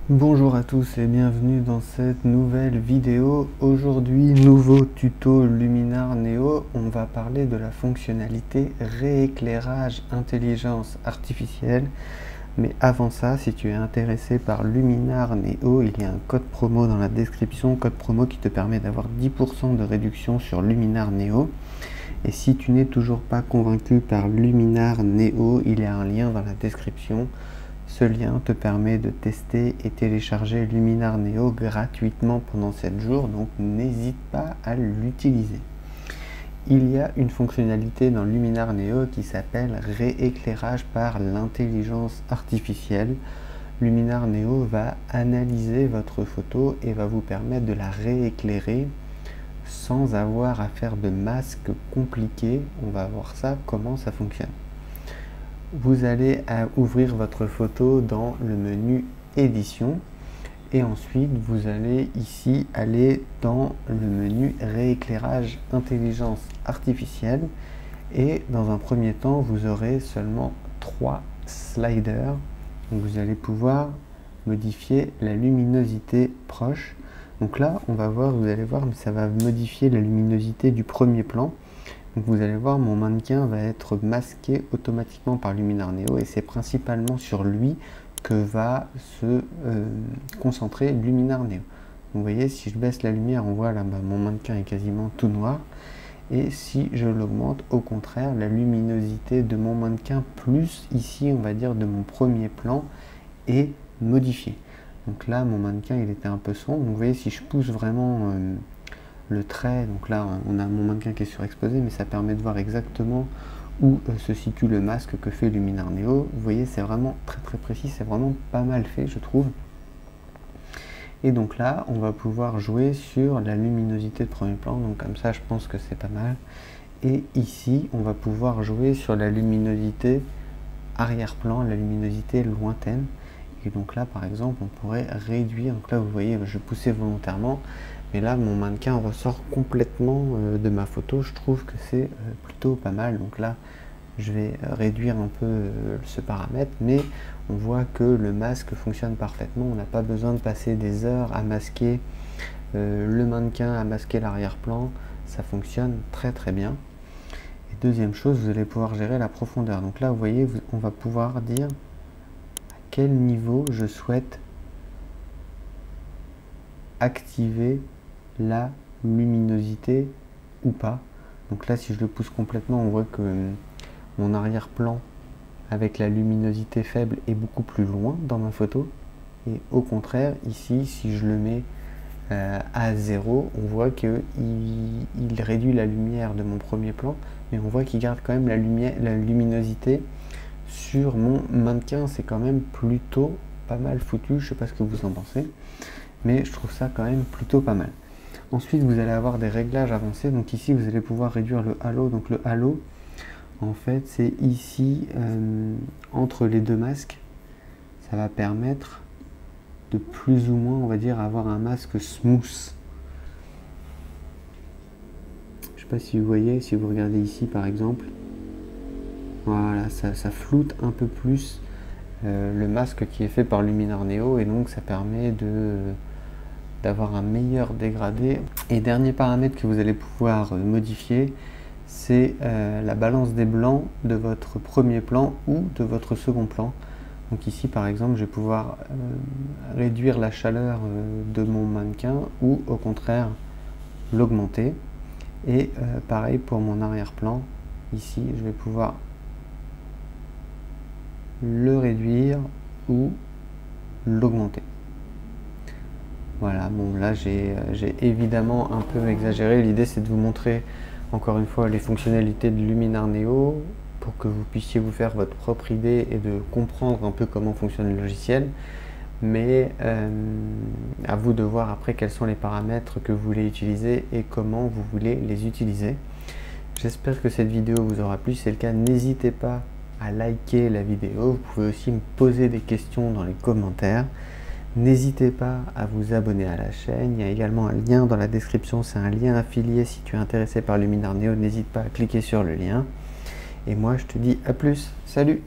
Bonjour à tous et bienvenue dans cette nouvelle vidéo. Aujourd'hui, nouveau tuto Luminar Neo. On va parler de la fonctionnalité rééclairage intelligence artificielle. Mais avant ça, si tu es intéressé par Luminar Neo, il y a un code promo dans la description, code promo qui te permet d'avoir 10% de réduction sur Luminar Neo. Et si tu n'es toujours pas convaincu par Luminar Neo, il y a un lien dans la description. Ce lien te permet de tester et télécharger Luminar Neo gratuitement pendant 7 jours, donc n'hésite pas à l'utiliser. Il y a une fonctionnalité dans Luminar Neo qui s'appelle rééclairage par l'intelligence artificielle. Luminar Neo va analyser votre photo et va vous permettre de la rééclairer sans avoir à faire de masque compliqué. On va voir ça, comment ça fonctionne. Vous allez ouvrir votre photo dans le menu édition et ensuite vous allez ici aller dans le menu rééclairage intelligence artificielle et dans un premier temps vous aurez seulement 3 sliders. Donc vous allez pouvoir modifier la luminosité proche. Donc là on va voir, vous allez voir, ça va modifier la luminosité du premier plan. Donc vous allez voir, mon mannequin va être masqué automatiquement par Luminar Neo et c'est principalement sur lui que va se concentrer Luminar Neo. Donc vous voyez, si je baisse la lumière, on voit là, mon mannequin est quasiment tout noir. Et si je l'augmente, au contraire, la luminosité de mon mannequin plus ici, on va dire, de mon premier plan est modifiée. Donc là, mon mannequin, il était un peu sombre. Donc vous voyez, si je pousse vraiment le trait, donc là on a mon mannequin qui est surexposé, mais ça permet de voir exactement où se situe le masque que fait Luminar Neo. Vous voyez, c'est vraiment très précis, c'est vraiment pas mal fait, je trouve. Et donc là, on va pouvoir jouer sur la luminosité de premier plan, donc comme ça je pense que c'est pas mal. Et ici, on va pouvoir jouer sur la luminosité arrière-plan, la luminosité lointaine. Et donc là, par exemple, on pourrait réduire. Donc là, vous voyez, je poussais volontairement, mais là, mon mannequin ressort complètement de ma photo. Je trouve que c'est plutôt pas mal. Donc là, je vais réduire un peu ce paramètre, mais on voit que le masque fonctionne parfaitement. On n'a pas besoin de passer des heures à masquer le mannequin, à masquer l'arrière-plan. Ça fonctionne très bien. Et deuxième chose, vous allez pouvoir gérer la profondeur. Donc là, vous voyez, on va pouvoir dire quel niveau je souhaite activer la luminosité ou pas. Donc là, si je le pousse complètement, on voit que mon arrière-plan avec la luminosité faible est beaucoup plus loin dans ma photo. Et au contraire, ici, si je le mets à 0, on voit qu'il réduit la lumière de mon premier plan, mais on voit qu'il garde quand même la luminosité sur mon mannequin. C'est quand même plutôt pas mal foutu. Je sais pas ce que vous en pensez, mais je trouve ça quand même plutôt pas mal. Ensuite, vous allez avoir des réglages avancés. Donc ici, vous allez pouvoir réduire le halo. Donc le halo, en fait, c'est ici entre les deux masques. Ça va permettre de plus ou moins, on va dire, avoir un masque smooth. Je sais pas si vous voyez, si vous regardez ici par exemple. Voilà, ça floute un peu plus le masque qui est fait par Luminar Neo et donc ça permet d'avoir un meilleur dégradé. Et dernier paramètre que vous allez pouvoir modifier, c'est la balance des blancs de votre premier plan ou de votre second plan. Donc ici par exemple, je vais pouvoir réduire la chaleur de mon mannequin ou au contraire l'augmenter. Et pareil pour mon arrière-plan, ici je vais pouvoir le réduire ou l'augmenter. Voilà, bon là j'ai évidemment un peu exagéré. L'idée c'est de vous montrer encore une fois les fonctionnalités de Luminar Neo pour que vous puissiez vous faire votre propre idée et de comprendre un peu comment fonctionne le logiciel. Mais à vous de voir après quels sont les paramètres que vous voulez utiliser et comment vous voulez les utiliser. J'espère que cette vidéo vous aura plu. Si c'est le cas, n'hésitez pas à liker la vidéo. Vous pouvez aussi me poser des questions dans les commentaires. N'hésitez pas à vous abonner à la chaîne. Il y a également un lien dans la description. C'est un lien affilié. Si tu es intéressé par Luminar Neo, n'hésite pas à cliquer sur le lien. Et moi, je te dis à plus. Salut!